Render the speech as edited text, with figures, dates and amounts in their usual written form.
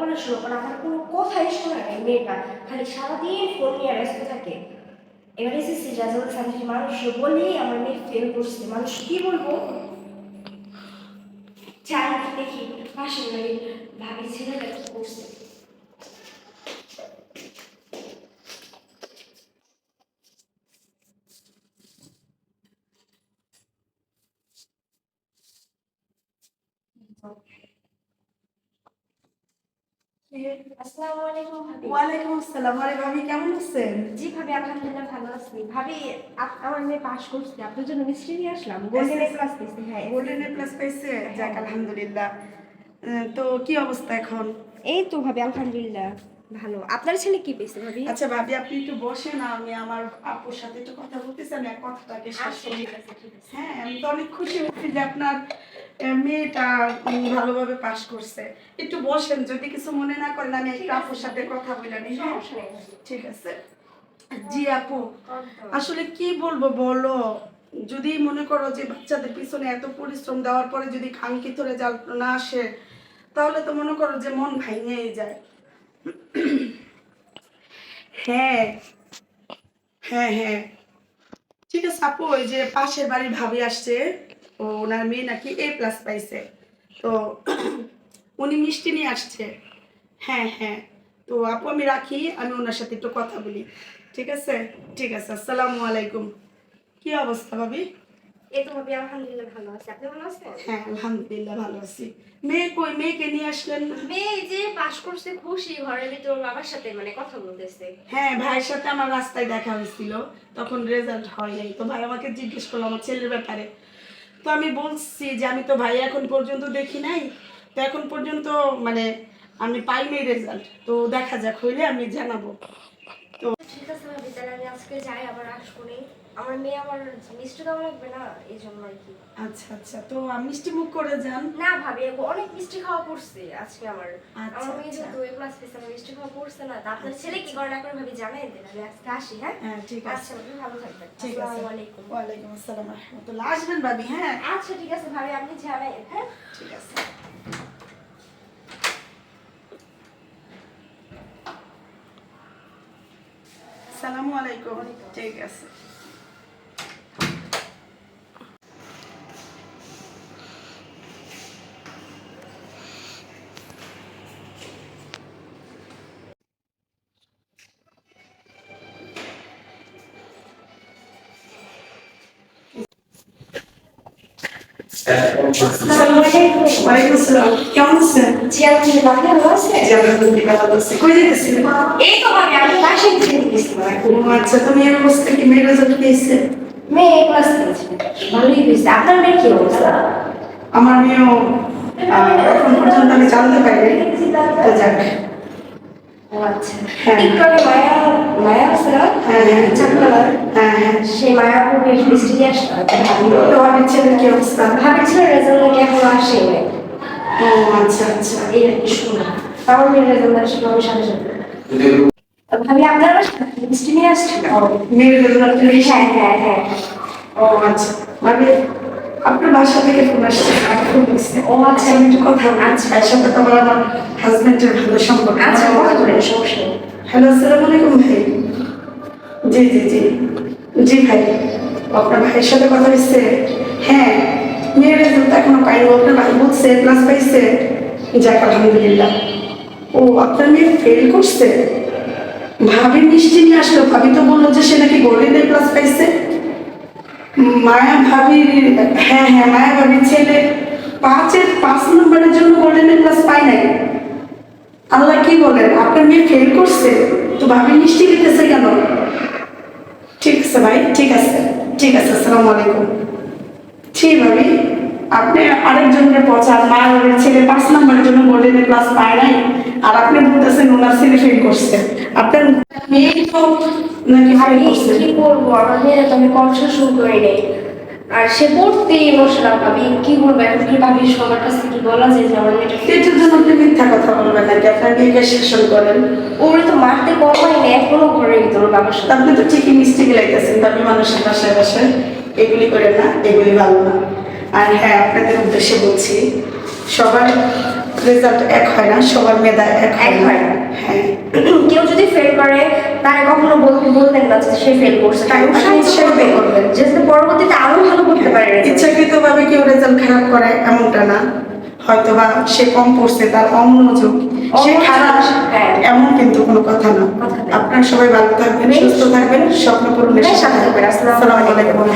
পড়াশোনা করে আমার কোনো কথাই শোনা নেই মেয়েটা, খালি সারাদিন ফোন নিয়ে ব্যস্ত থাকে। এবার এসএসসি রেজাল্ট সামনে মানুষ বলেই আমার মেয়ে ফেল করছে, মানুষ কি বলবো। চাই দেখি পাশের বাড়ির ভাবি ছেলেটা কি করছে। আসসালামু আলাইকুম ভাবি। ওয়ালাইকুম আসসালাম। আরে ভাবি কেমন আছেন? জি ভাবি, আলহামদুলিল্লাহ ভালো আছি। ভাবি আমার মেয়ে পাশ করছে, আপনার জন্য মিষ্টি নিয়ে আসলাম। গোল্ডেন এ প্লাস পেয়েছে। হ্যাঁ, গোল্ডেন এ প্লাস পাইছে? যাক আলহামদুলিল্লাহ। তো কি অবস্থা এখন? এই তো ভাবি আলহামদুলিল্লাহ ভালো। আপনার ছেলে কি পেয়েছে ভাবি? আচ্ছা ভাবি, আপনি একটু বসেন, আমি আমার আপুর সাথে একটু কথা বলতেছি, আমি এক কথাটাকে শেষ করি। ঠিক আছে ঠিক আছে। হ্যাঁ, আমি তো অনেক খুশি হচ্ছি যে আপনার মেয়েটা ভালোভাবে পাশ করছে। একটু বসেন, যদি কিছু মনে না করেন আমি একটু আপুর সাথে কথা বলে নিই। হ্যাঁ সমস্যা নেই ভাবি। ঠিক আছে। জি আপু, আসলে কি বলবো বলো, যদি মনে করো যে বাচ্চাদের পিছনে এত পরিশ্রম দেওয়ার পরে যদি কাঙ্ক্ষিত রেজাল্ট না আসে, তাহলে তো মনে করো যে মন ভেঙেই যায়। হ্যাঁ হ্যাঁ হ্যাঁ, ঠিক আছে আপু, ওই যে পাশের বাড়ির ভাবি আসছে, ওনার মেয়ে নাকি এ প্লাস পাইছে, তো উনি মিষ্টি নিয়ে আসছে। হ্যাঁ হ্যাঁ, তো আপু আমি রাখি, আমি ওনার সাথে একটু কথা বলি। ঠিক আছে ঠিক আছে, আসসালামু আলাইকুম। কি অবস্থা ভাবি? এই তো ভাবি আলহামদুলিল্লাহ ভালো আছে। আপনি ভালো আছেন? হ্যাঁ আলহামদুলিল্লাহ ভালো আছি। মেয়ে কই, মেয়েকে নিয়ে আসলেন না? মেয়ে এই যে পাশ করছে, খুশি, ঘরের ভিতর বাবার সাথে মানে কথা বলতেছে। হ্যাঁ, ভাইয়ের সাথে আমার রাস্তায় দেখা হয়েছিল, তখন রেজাল্ট হয় নাই, তো ভাই আমাকে জিজ্ঞেস করলো আমার ছেলের ব্যাপারে। তো আমি বলছি যে আমি তো ভাই এখন পর্যন্ত দেখি নাই, তো এখন পর্যন্ত মানে আমি পাইনি রেজাল্ট, তো দেখা যাক, হইলে আমি জানাবো। তো ঠিক আছে ভাবি, তাহলে আমি আজকে যাই, আবার আসবো নি। আমার মেয়ে আমার মিষ্টি দেওয়া লাগবে না, এই জন্য আর কি। আচ্ছা আচ্ছা, তো মিষ্টি মুখ করে যান। না ভাবি, অনেক মিষ্টি খাওয়া পড়ছে আজকে আমার। আচ্ছা, আমার মেয়ে আচ্ছা। যেহেতু এ ক্লাস পেয়েছে, আমার মিষ্টি খাওয়া পড়ছে না। তা আপনার আচ্ছা, ছেলে কি আচ্ছা। করে না করে ভাবি জানাই দেন, আমি আজকে আসি। হ্যাঁ হ্যাঁ ঠিক আছে। আচ্ছা ভাবি, ভালো থাকবেন। ঠিক আছে, আসসালামু আলাইকুম। ওয়ালাইকুম আসসালাম রাহমাতুল্লাহ। আসবেন ভাবি। হ্যাঁ আচ্ছা ঠিক আছে ভাবি, আপনি জানাই। হ্যাঁ ঠিক আছে। আসসালামু আলাইকুম। ঠিক আছে। আসসালামু আলাইকুম। ওয়ালাইকুম আসসালাম। কেমন আছেন? জি আলহামদুলিল্লাহ, আপনি ভালো আছেন? জি আলহামদুলিল্লাহ ভালো আছি। কই যেতেছেন? এই তো ভাবি আমি বাসায় থেকে গেছিলাম এখন। ও আচ্ছা, তো মেয়ের অবস্থা কি? মেয়ের রেজাল্ট পেয়েছে? মেয়ে এ ক্লাস পেয়েছে, ভালোই হয়েছে। আপনার মেয়ের কি অবস্থা? আমার মেয়েও এখন পর্যন্ত আমি জানতে পারিনি, তো যাক। ও আচ্ছা। হ্যাঁ। একটু আগে মায়া মায়া আছে না? হ্যাঁ হ্যাঁ চাকলার। হ্যাঁ হ্যাঁ। সেই মায়াপুর মিষ্টি নিয়ে আসলাম। তো ভাবির ছেলের কি অবস্থা? ভাবছিলাম রেজাল্ট নাকি এখনো আসেনি। ও আচ্ছা আচ্ছা। এই আর কি শুনলাম। আমার মেয়ের রেজাল্ট আসলে আমি সাথে সাথে ভাবি আপনার বাসায় মিষ্টি নিয়ে আসছিল। মেয়ের রেজাল্ট? হ্যাঁ হ্যাঁ হ্যাঁ। ও আচ্ছা, মানে আপনার বাসা থেকে ফোন আসছে, আমাকে ফোন দিচ্ছে। ও আচ্ছা। আমি একটু কথা বলি। আচ্ছা, এর সাথে তো আমার হাজবেন্ডের ভালো সম্পর্ক। আচ্ছা কথা বলেন, সমস্যা নেই। হ্যালো, আসসালামু আলাইকুম ভাই। জি জি জি জি ভাই, আপনার ভাইয়ের সাথে কথা হচ্ছে? হ্যাঁ, মেয়ের রেজাল্ট এখনো পাইনি, আপনার ভাই বলছে ক্লাস পাইছে। যাক আলহামদুলিল্লাহ। ও আপনার মেয়ে ফেল করছে? ভাবি মিষ্টি নিয়ে আসলো, ভাবি তো বললো যে সে নাকি গোল্ডেন এ প্লাস পাইছে। মায়া ভাবির, হ্যাঁ হ্যাঁ, মায়া ভাবির ছেলে 5 নম্বরের জন্য গোল্ডেন এ প্লাস পায় নাই। আল্লাহ, কি বলেন, আপনার মেয়ে ফেল করছে, তো ভাবি মিষ্টি দিতেছে কেন? ঠিক আছে ভাই, ঠিক আছে ঠিক আছে, আসসালামু আলাইকুম। ঠিক ভাবি, আপনি আরেকজনের পচার, মায়া ভাবির ছেলে 5 নম্বরের জন্য গোল্ডেন এ প্লাস পায় নাই, আর আপনি বলতেছেন ওনার ছেলে ফেল করছে। আপনার মেয়ে তো নাকি ফেল আমি করছে। কি করবো, আমার মেয়েরা তো আমি কনসেশন করে নেই, আর সে পড়তেই ইমোশনাল। ভাবি কি বলবো এখন, কি ভাবি সবার কাছে কি বলা যায় যে আমার মেয়েটা এটার জন্য আপনি মিথ্যা কথা বলবেন নাকি? আপনার মেয়েকে শাসন করেন। ওরে তো মারতে কমাই না, এখনো ঘরের ভিতর বাবার সাথে। আপনি তো ঠিকই মিষ্টি গিলাইতেছেন, তবে মানুষের বাসায় বাসায় এগুলি করেন না, এগুলি ভালো না। আর হ্যাঁ, আপনাদের উদ্দেশ্যে বলছি, সবার রেজাল্ট এক হয় না, সবার মেধা এক এক হয় না। হ্যাঁ, কেউ যদি ফেল করে তারা কখনো বলবেন না যে সে ফেল করছে, তাই উৎসাহিত করবেন যাতে পরবর্তীতে আরো ভালো করতে পারে। ইচ্ছাকৃতভাবে কেউ রেজাল্ট খারাপ করে এমনটা না, হয়তোবা সে কম পড়ছে, তার অমনোযোগ, সে খারাপ, হ্যাঁ। এমন কিন্তু কোনো কথা না। কথা না। আপনারা সবাই ভালো থাকবেন, সুস্থ থাকবেন, স্বপ্ন পূরণের সাথে থাকবেন। আসসালামু আলাইকুম।